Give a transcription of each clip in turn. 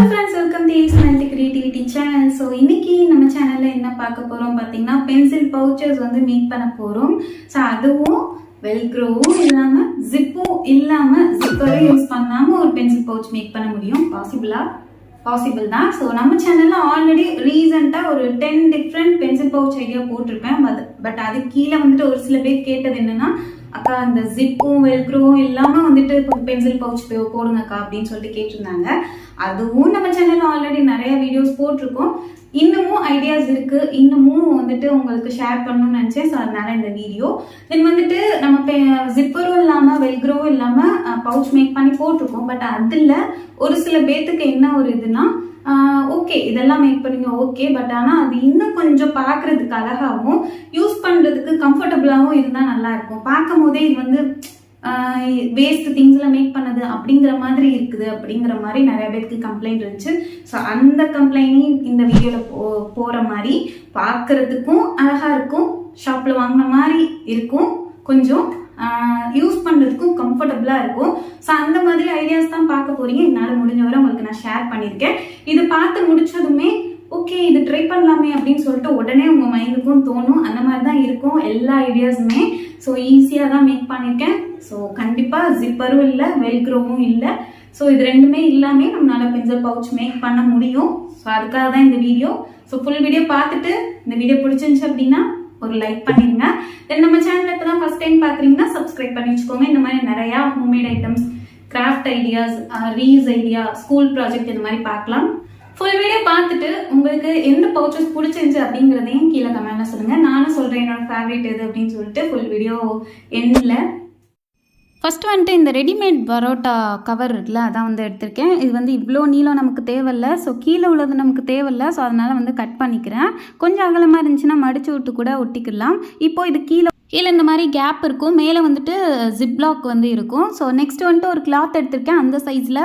Hello friends, welcome to Ace Multi Creativity channel. So இன்னைக்கு நம்ம சேனல்ல என்ன பார்க்க போறோம் பாத்தீங்கன்னா பென்சில் பவுச்சஸ் வந்து மேக் பண்ண போறோம். சோ அதுவும் வெல்க்ரோவும் இல்லாம ஜிப்பும் இல்லாம ஜிப்பரை யூஸ் பண்ணாம ஒரு பென்சில் பவுச் மேக் பண்ண முடியும். பாசிபிள் தான். ஸோ நம்ம சேனல்ல ஆல்ரெடி ரீசெண்டாக ஒரு 10 டிஃப்ரெண்ட் பென்சில் பவுச் ஐடியா போட்டிருப்பேன். பட் அது கீழே வந்துட்டு ஒரு சில பேர் கேட்டது என்னன்னா, அக்கா அந்த ஜிப்பும் வெல்க்ரோவும் இல்லாம வந்துட்டு பென்சில் பவுச் போடுங்கக்கா அப்படின்னு சொல்லிட்டு கேட்டிருந்தாங்க. அதுவும் நம்ம சேனல்ல ஆல்ரெடி நிறைய வீடியோஸ் போட்டிருக்கோம். இன்னமும் ஐடியாஸ் இருக்கு, இன்னமும் வந்துட்டு உங்களுக்கு ஷேர் பண்ணணும்னு நினைச்சேன். ஸோ அதனால இந்த வீடியோ தென் வந்துட்டு நம்ம ஜிப்பரும் இல்லாம வெல்க்ரோவும் இல்லாம பவுச் மேக் பண்ணி போட்டிருக்கோம். பட் அதுல ஒரு சில பேத்துக்கு என்ன ஒரு இதுனா, ஓகே இதெல்லாம் மேக் பண்ணுங்க ஓகே, பட் ஆனால் அது இன்னும் கொஞ்சம் பார்க்கறதுக்கு அழகாகவும் யூஸ் பண்ணுறதுக்கு கம்ஃபர்டபுளாகவும் இருந்தால் நல்லா இருக்கும். பார்க்கும் போதே இது வந்து வேஸ்ட் திங்ஸ்ல மேக் பண்ணது அப்படிங்கிற மாதிரி இருக்குது அப்படிங்கிற மாதிரி நிறைய பேருக்கு கம்ப்ளைண்ட் இருந்துச்சு. ஸோ அந்த கம்ப்ளைண்டையும் இந்த வீடியோவில் போகிற மாதிரி பார்க்கறதுக்கும் அழகா இருக்கும், ஷாப்பில் வாங்கின மாதிரி இருக்கும், கொஞ்சம் யூஸ் பண்ணுறதுக்கும் கம்ஃபர்டபுளாக இருக்கும். ஸோ அந்த மாதிரி ஐடியாஸ் தான் பார்க்க போறீங்க. என்னால் முடிஞ்ச வரை உங்களுக்கு நான் ஷேர் பண்ணியிருக்கேன். இது பார்த்து முடிச்சதுமே ஓகே இது ட்ரை பண்ணலாமே அப்படின்னு சொல்லிட்டு உடனே உங்கள் மைண்டுக்கும் தோணும். அந்த மாதிரி தான் இருக்கும் எல்லா ஐடியாஸுமே. ஸோ ஈஸியாக தான் மேக் பண்ணியிருக்கேன். ஸோ கண்டிப்பாக ஜிப்பரும் இல்லை வெல்க்ரோவும் இல்லை. ஸோ இது ரெண்டுமே இல்லாமல் நம்மளால பென்சில் பவுச் மேக் பண்ண முடியும். ஸோ அதுக்காக தான் இந்த வீடியோ. ஸோ ஃபுல் வீடியோ பார்த்துட்டு இந்த வீடியோ பிடிச்சிருந்துச்சு அப்படின்னா ஒரு லைக் பண்ணிடுங்க. தென் நம்ம சேனல் இப்போ தான் ஃபர்ஸ்ட் டைம் பார்க்குறீங்கன்னா சப்ஸ்கிரைப் பண்ணி வச்சுக்கோங்க. இந்த மாதிரி நிறையா homemade items, craft ideas, reels idea, school project இந்த மாதிரி பார்க்கலாம். ஃபுல் வீடியோ பார்த்துட்டு உங்களுக்கு எந்த பவுச்சஸ் பிடிச்சிருந்துச்சு அப்படிங்கிறதையும் கீழே கமெண்ட்ல சொல்லுங்க. நானும் சொல்றேன் என்னோட ஃபேவரட் எது அப்படின்னு சொல்லிட்டு ஃபுல் வீடியோ எண்ணில். ஃபஸ்ட்டு வந்துட்டு இந்த ரெடிமேட் பரோட்டா கவர் இருக்குல்ல, அதான் வந்து எடுத்திருக்கேன். இது வந்து இவ்வளோ நீளம் நமக்கு தேவையில்லை. ஸோ கீழே உள்ளது நமக்கு தேவையில்லை. ஸோ அதனால் வந்து கட் பண்ணிக்கிறேன். கொஞ்சம் அகலமாக இருந்துச்சுன்னா மடிச்சு விட்டு கூட ஒட்டிக்கலாம். இப்போது இது கீழே இந்த மாதிரி கேப் இருக்கும், மேலே வந்துட்டு ஜிப்லாக் வந்து இருக்கும். ஸோ நெக்ஸ்ட் வந்துட்டு ஒரு கிளாத் எடுத்திருக்கேன் அந்த சைஸில்.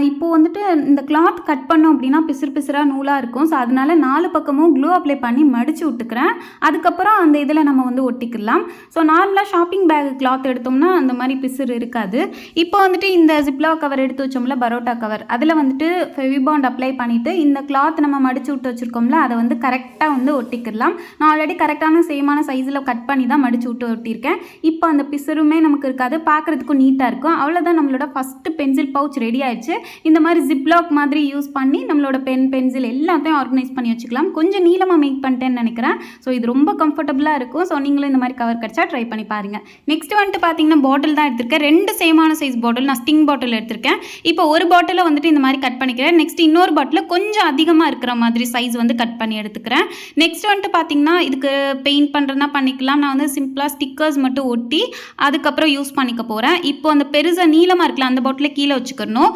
இப்போது வந்துட்டு இந்த கிளாத் கட் பண்ணோம் அப்படின்னா பிசுறாக நூலாக இருக்கும். ஸோ அதனால 4 பக்கமும் க்ளூ அப்ளை பண்ணி மடித்து விட்டுக்கிறேன். அதுக்கப்புறம் அந்த இதில் நம்ம வந்து ஒட்டிக்கலாம். ஸோ நார்மலாக ஷாப்பிங் பேக் கிளாத் எடுத்தோம்னா அந்த மாதிரி பிசுறு இருக்காது. இப்போ வந்துட்டு இந்த ஜிப்லாக் கவர் எடுத்து வச்சோம்ல, பரோட்டா கவர், அதில் வந்துட்டு ஃபெவிபாண்ட் அப்ளை பண்ணிவிட்டு இந்த கிளாத் நம்ம மடித்து விட்டு வச்சுருக்கோம்ல, அதை வந்து கரெக்டாக வந்து ஒட்டிக்கலாம். நான் ஆல்ரெடி கரெக்டான சேமான சைஸில் கட் பண்ணி தான் மடித்து விட்டு ஒட்டியிருக்கேன். இப்போ அந்த பிசுருமே நமக்கு இருக்காது, பார்க்குறதுக்கும் நீட்டாக இருக்கும். அவ்வளோதான், நம்மளோட ஃபஸ்ட்டு பென்சில் பவுச் ரெடி ஆயிடுச்சு. இந்த மாதிரி ஜிப்லாக் மாதிரி யூஸ் பண்ணி நம்மளோட பென்சில் எல்லாத்தையும் ஆர்கனைஸ் பண்ணி வச்சுக்கலாம். கொஞ்சம் நீளமாக மேக் பண்ணிட்டேன்னு நினைக்கிறேன். ஸோ இது ரொம்ப கம்ஃபர்டபுளாக இருக்கும். ஸோ நீங்களும் இந்த மாதிரி கவர் கிடச்சா ட்ரை பண்ணி பாருங்கள். நெக்ஸ்ட் வந்துட்டு பார்த்தீங்கன்னா பாட்டில் தான் எடுத்திருக்கேன். 2 சேமான சைஸ் பாட்டில், நான் ஸ்டிங் பாட்டில் எடுத்திருக்கேன். இப்போ ஒரு பாட்டிலை வந்துட்டு இந்த மாதிரி கட் பண்ணிக்கிறேன். நெக்ஸ்ட் இன்னொரு பாட்டில் கொஞ்சம் அதிகமாக இருக்கிற மாதிரி சைஸ் வந்து கட் பண்ணி எடுத்துக்கிறேன். நெக்ஸ்ட் வந்துட்டு பார்த்தீங்கன்னா இதுக்கு பெயிண்ட் பண்ணுறதுனா பண்ணிக்கலாம். நான் வந்து சிம்பிளாக ஸ்டிக்கர்ஸ் மட்டும் ஒட்டி அதுக்கப்புறம் யூஸ் பண்ணிக்க போகிறேன். இப்போ அந்த பெருசாக நீளமாக இருக்கலாம் அந்த பாட்டில் கீழே வச்சுக்கணும்.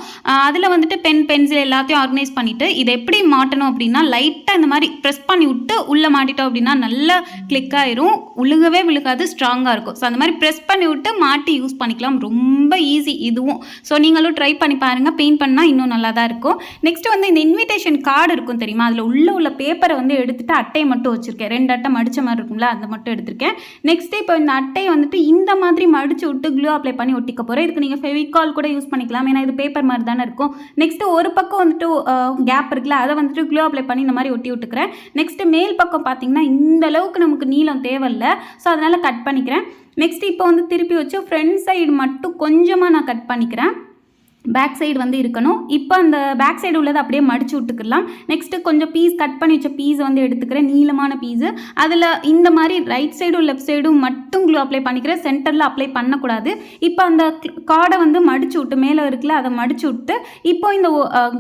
அதில் வந்துட்டு பென்சில் எல்லாத்தையும் ஆர்கனைஸ் பண்ணிவிட்டு இதை எப்படி மாட்டணும் அப்படின்னா, லைட்டாக இந்த மாதிரி ப்ரெஸ் பண்ணி விட்டு உள்ளே மாட்டிட்டோம் அப்படின்னா நல்லா கிளிக் ஆயிரும், விழுகாது, ஸ்ட்ராங்காக இருக்கும். ஸோ அந்த மாதிரி ப்ரெஸ் பண்ணி விட்டு மாட்டி யூஸ் பண்ணிக்கலாம். ரொம்ப ஈஸி இதுவும். ஸோ நீங்களும் ட்ரை பண்ணி பாருங்கள். பெயிண்ட் பண்ணால் இன்னும் நல்லா தான் இருக்கும். நெக்ஸ்ட் வந்து இந்த இன்விடேஷன் கார்டு இருக்கும் தெரியுமா, அதில் உள்ள பேப்பரை வந்து எடுத்துட்டு அட்டையை மட்டும் வச்சுருக்கேன். 2 அட்டை மடித்த மாதிரி இருக்கும்ல, அதை மட்டும் எடுத்திருக்கேன். நெக்ஸ்ட் இப்போ இந்த அட்டையை வந்துட்டு இந்த மாதிரி மடிச்சு விட்டு க்ளூ அப்ளை பண்ணி ஒட்டிக்க போகிறேன். இதுக்கு நீங்கள் ஃபெவிகால் கூட யூஸ் பண்ணிக்கலாம், ஏன்னா இது பேப்பர் மாதிரி தானே இருக்கும். நெக்ஸ்ட்டு ஒரு பக்கம் வந்துட்டு கேப் இருக்குல்ல, அதை வந்துட்டு க்ளூ அப்ளை பண்ணி இந்த மாதிரி ஒட்டி விட்டுக்கிறேன். நெக்ஸ்ட்டு மேல் பக்கம் பார்த்தீங்கன்னா இந்த அளவுக்கு நமக்கு நீளம் தேவையில்லை. ஸோ அதனால் கட் பண்ணிக்கிறேன். நெக்ஸ்ட் இப்போ வந்து திருப்பி வச்சு ஃப்ரண்ட் சைடு மட்டும் கொஞ்சமாக நான் கட் பண்ணிக்கிறேன். பேக் சைடு வந்து இருக்கணும். இப்போ அந்த பேக் சைடு உள்ளதை அப்படியே மடிச்சு விட்டுக்கலாம். நெக்ஸ்ட்டு கொஞ்சம் பீஸ் கட் பண்ணி வச்ச பீஸை வந்து எடுத்துக்கிறேன், நீளமான பீஸு. அதில் இந்த மாதிரி ரைட் சைடும் லெஃப்ட் சைடும் மட்டும் க்ளூ அப்ளை பண்ணிக்கிறேன், சென்டரில் அப்ளை பண்ணக்கூடாது. இப்போ அந்த கார்டை வந்து மடிச்சு விட்டு மேலே இருக்குல்ல அதை மடிச்சு விட்டு இப்போ இந்த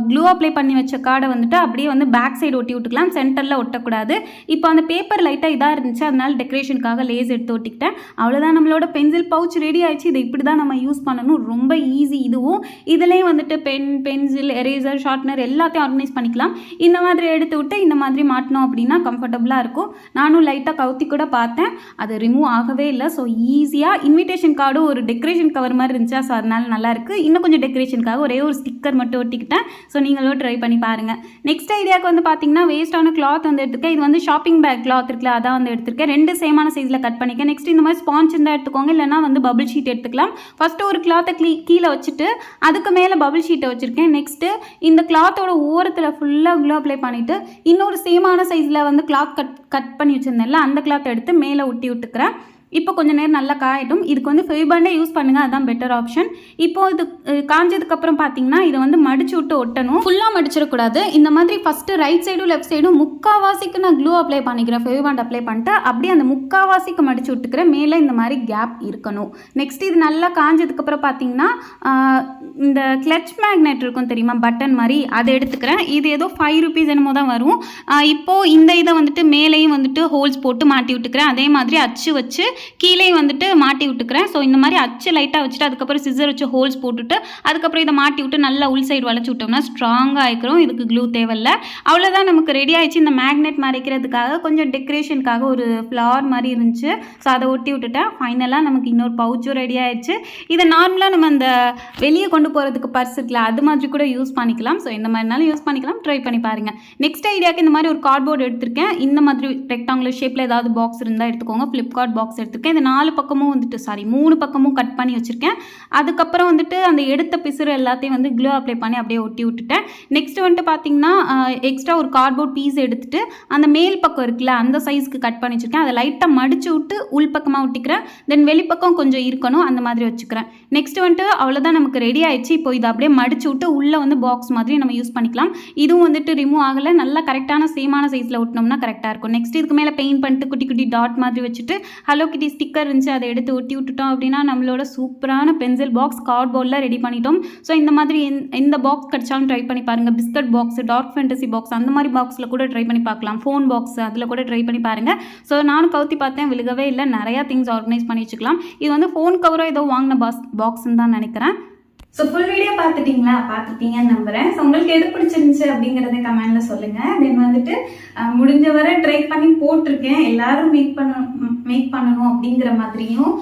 க்ளூ அப்ளை பண்ணி வச்ச கார்டை வந்துட்டு அப்படியே வந்து பேக் சைடு ஒட்டி விட்டுக்கலாம், சென்டரில் ஒட்டக்கூடாது. இப்போ அந்த பேப்பர் லைட்டாக இதாக இருந்துச்சு, அதனால டெக்கரேஷனுக்காக லேஸ் எடுத்து ஒட்டிக்கிட்டேன். அவ்வளோதான், நம்மளோட பென்சில் பவுச் ரெடி ஆயிடுச்சு. இதை இப்படி தான் நம்ம யூஸ் பண்ணணும். ரொம்ப ஈஸி இதுவும். இதுலேயும் வந்துட்டு பென்சில், எரேசர், ஷார்ப்னர் எல்லாத்தையும் ஆர்கனைஸ் பண்ணிக்கலாம். இந்த மாதிரி எடுத்து விட்டு இந்த மாதிரி மாட்டினோம் அப்படின்னா கம்ஃபர்டபுளாக இருக்கும். நானும் லைட்டாக கவுத்தி கூட பார்த்தேன், அது ரிமூவ் ஆகவே இல்லை. ஸோ ஈஸியாக இன்விடேஷன் கார்டு ஒரு டெக்கரேஷன் கவர் மாதிரி இருந்துச்சா, ஸோ அதனால நல்லாயிருக்கு. இன்னும் கொஞ்சம் டெக்கரேஷனுக்காக ஒரே ஒரு ஸ்டிக்கர் மட்டும் ஒட்டிக்கிட்டேன். ஸோ நீங்களும் ட்ரை பண்ணி பாருங்கள். நெக்ஸ்ட் ஐடியாவுக்கு வந்து பார்த்தீங்கன்னா வேஸ்ட்டான கிளாத் வந்து எடுத்துருக்கேன். இது வந்து ஷாப்பிங் பேக் கிளாத் இருக்குல்ல, அதான் வந்து எடுத்திருக்கேன். 2 சேமான சைஸில் கட் பண்ணிக்கேன். நெக்ஸ்ட் இந்த மாதிரி ஸ்பாஞ்ச் இருந்தால் எடுத்துக்கோங்க, இல்லைனா வந்து பபிள் ஷீட் எடுத்துக்கலாம். ஃபஸ்ட்டு ஒரு கிளாத்தை கீழே வச்சுட்டு அதுக்கு அதுக்கு மேலே பபிள் ஷீட்டை வச்சுருக்கேன். நெக்ஸ்ட்டு இந்த கிளாத்தோட ஓரத்தில் ஃபுல்லாக க்ளூ அப்ளை பண்ணிவிட்டு இன்னொரு சேமான சைஸில் வந்து கிளாத் கட் பண்ணி வச்சுருந்தேன்ல அந்த கிளாத் எடுத்து மேலே ஒட்டி விட்டுக்கிறேன். இப்போ கொஞ்சம் நேரம் நல்லா காயட்டும். இதுக்கு வந்து ஃபெவிபாண்டே யூஸ் பண்ணுங்கள், அதுதான் பெட்டர் ஆப்ஷன். இப்போது இது காஞ்சதுக்கப்புறம் பார்த்தீங்கன்னா இதை வந்து மடிச்சு விட்டு ஒட்டணும். ஃபுல்லாக மடிச்சிடக்கூடாது. இந்த மாதிரி ஃபஸ்ட்டு ரைட் சைடும் லெஃப்ட் சைடும் முக்கால்வாசிக்கு நான் க்ளூ அப்ளை பண்ணிக்கிறேன். ஃபெவிபாண்ட் அப்ளை பண்ணிட்டு அப்படியே அந்த முக்கால்வாசிக்கு மடிச்சு விட்டுக்கிறேன். மேலே இந்த மாதிரி கேப் இருக்கணும். நெக்ஸ்ட் இது நல்லா காஞ்சதுக்கப்புறம் பார்த்தீங்கன்னா இந்த கிளச் மேக்னெட் இருக்கும் தெரியுமா, பட்டன் மாதிரி, அதை எடுத்துக்கிறேன். இது ஏதோ 5 rupees என்னமோ தான் வரும். இப்போது இந்த இதை வந்துட்டு மேலேயும் வந்துட்டு ஹோல்ஸ் போட்டு மாட்டி விட்டுக்கிறேன். அதே மாதிரி அச்சு வச்சு கீழே வந்துட்டு மாட்டி விட்டுக்கிறேன். ஸோ இந்த மாதிரி அச்சு லைட்டாக வச்சுட்டு அதுக்கப்புறம் சிசர் வச்சு ஹோல்ஸ் போட்டுட்டு அதுக்கப்புறம் இதை மாட்டி விட்டு நல்லா உள் சைடு வளைச்சி விட்டோம்னா ஸ்ட்ராங்காக ஆகிக்கிறோம். இதுக்கு க்ளூ தேவையில்லை. அவ்வளோதான், நமக்கு ரெடி ஆகிடுச்சு. இந்த மேக்னெட் மறைக்கிறதுக்காக கொஞ்சம் டெக்கரேஷனுக்காக ஒரு ஃப்ளவர் மாதிரி இருந்துச்சு. ஸோ அதை ஒட்டி விட்டுட்டேன். ஃபைனலாக நமக்கு இன்னொரு பவுச்சும் ரெடி ஆகிடுச்சு. இதை நார்மலாக நம்ம அந்த வெளியே கொண்டு போகிறதுக்கு பர்ஸ் இருக்குல்ல, அது மாதிரி கூட யூஸ் பண்ணிக்கலாம். ஸோ இந்த மாதிரினாலும் யூஸ் பண்ணிக்கலாம். ட்ரை பண்ணி பாருங்கள். நெக்ஸ்ட் ஐடியாவுக்கு இந்த மாதிரி ஒரு கார்ட்போர்டு எடுத்திருக்கேன். இந்த மாதிரி ரெக்டாங்குலர் ஷேப்பில் ஏதாவது பாக்ஸ் இருந்தால் எடுத்துக்கோங்க. ஃப்ளிப்கார்ட் பாக்ஸ் எடுத்துருக்கேன். இந்த 4 பக்கமும் வந்துட்டு 3 பக்கமும் கட் பண்ணி வச்சுருக்கேன். அதுக்கப்புறம் வந்துட்டு அந்த எடுத்த பிசுறு எல்லாத்தையும் வந்து க்ளூ அப்ளை பண்ணி அப்படியே ஒட்டி விட்டுட்டேன். நெக்ஸ்ட் வந்துட்டு பார்த்தீங்கன்னா எக்ஸ்ட்ரா ஒரு கார்ட்போர்ட் பீஸ் எடுத்துட்டு அந்த மேல் பக்கம் இருக்குல்ல அந்த சைஸ்க்கு கட் பண்ணி வச்சுருக்கேன். அதை லைட்டாக மடிச்சு விட்டு உள் பக்கமாக ஒட்டிக்கிறேன். தென் வெளிப்பக்கம் கொஞ்சம் இருக்கணும், அந்த மாதிரி வச்சுக்கிறேன். நெக்ஸ்ட் வந்துட்டு அவ்வளோதான், நமக்கு ரெடி ஆயிடுச்சு. இப்போ இதை அப்படியே மடிச்சு விட்டு உள்ளே வந்து பாக்ஸ் மாதிரி நம்ம யூஸ் பண்ணிக்கலாம். இதுவும் வந்துட்டு ரிமூவ் ஆகலை. நல்லா கரெக்டான சேமான சைஸில் ஒட்டினோம்னா கரெக்டாக இருக்கும். நெக்ஸ்ட் இதுக்கு மேலே பெயிண்ட் பண்ணிட்டு குட்டி குட்டி டாட் மாதிரி வச்சுட்டு ஹலோ கிட்டி ஸ்டிக்கர் இருந்துச்சு, அதை எடுத்து ஒட்டி விட்டுட்டோம் அப்படின்னா நம்மளோட சூப்பரான பென்சில் பாக்ஸ் கார்ட்போர்டில் ரெடி பண்ணிட்டோம். ஸோ இந்த மாதிரி எந்த பாக்ஸ் கிடைச்சாலும் ட்ரை பண்ணி பாருங்கள். Biscuit box, Dark Fantasy box, அந்த மாதிரி பாக்ஸில் கூட ட்ரை பண்ணி பார்க்கலாம். ஃபோன் பாக்ஸ் அதில் கூட ட்ரை பண்ணி பாருங்கள். ஸோ நானும் கவுத்தி பார்த்தேன், விழுகவே இல்லை. நிறையா திங்ஸ் ஆர்கனைஸ் பண்ணி வச்சுக்கலாம். இது வந்து ஃபோன் கவரோ ஏதோ வாங்கின பாக்ஸ்ன்னு தான் நினைக்கிறேன். ஸோ ஃபுல் வீடியோ பார்த்துட்டீங்கன்னு நம்புகிறேன். ஸோ உங்களுக்கு எது பிடிச்சிருந்துச்சு அப்படிங்கிறத கமெண்டில் சொல்லுங்கள். தென் வந்துட்டு முடிஞ்ச வரை ட்ரை பண்ணி போட்டிருக்கேன். எல்லாரும் மேக் பண்ணணும் அப்படிங்கிற மாதிரியும்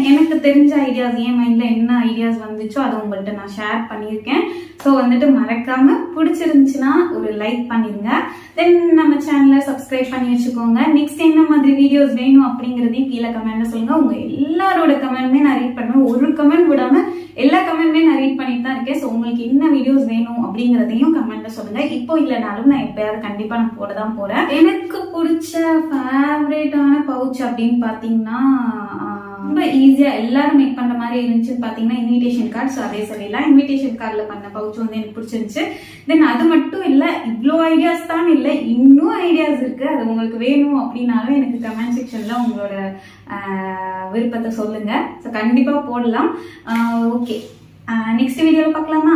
எனக்கு தெரிஞ்ச ஐடியாஸ், என் மைண்டில் என்ன ஐடியாஸ் வந்துச்சோ அதை உங்கள்கிட்ட நான் ஷேர் பண்ணியிருக்கேன். ஸோ வந்துட்டு மறக்காமல் பிடிச்சிருந்துச்சுன்னா ஒரு லைக் பண்ணிடுங்க. தென் நம்ம சேனலை சப்ஸ்கிரைப் பண்ணி வச்சுக்கோங்க. நெக்ஸ்ட் என்ன மாதிரி வீடியோஸ் வேணும் அப்படிங்கிறதையும் கீழே கமெண்ட்டில் சொல்லுங்கள். உங்கள் எல்லாரோட கமெண்ட்டுமே நான் ரீட் பண்ணுவேன். ஒரு கமெண்ட் விடாமல் எல்லா கமெண்ட்டுமே நான் ரீட் பண்ணிட்டு தான் இருக்கேன். ஸோ உங்களுக்கு என்ன வீடியோஸ் வேணும் அப்படிங்கிறதையும் கமெண்ட்டில் சொல்லுங்கள். இப்போ இல்லைனாலும் நான் எப்பயாவது கண்டிப்பாக நான் போட தான் போகிறேன். எனக்கு பிடிச்ச ஃபேவரேட்டான பவுச் அப்படின்னு பார்த்தீங்கன்னா ரொம்ப ஈஸியாக எல்லாரும் மேக் பண்ணுற மாதிரி இருந்துச்சுன்னு பார்த்தீங்கன்னா இன்விடேஷன் கார்டு. ஸோ அதே சொல்லிடலாம். இன்விடேஷன் கார்டில் பண்ண பவுச் வந்து எனக்கு பிடிச்சிருந்துச்சு. தென் அது மட்டும் இல்லை, இவ்வளோ ஐடியாஸ் தான் இல்லை, இன்னும் ஐடியாஸ் இருக்குது. அது உங்களுக்கு வேணும் அப்படின்னாலும் எனக்கு கமெண்ட் செக்ஷனில் உங்களோட விருப்பத்தை சொல்லுங்கள். ஸோ கண்டிப்பாக போடலாம். ஓகே, நெக்ஸ்ட் வீடியோவில் பார்க்கலாமா?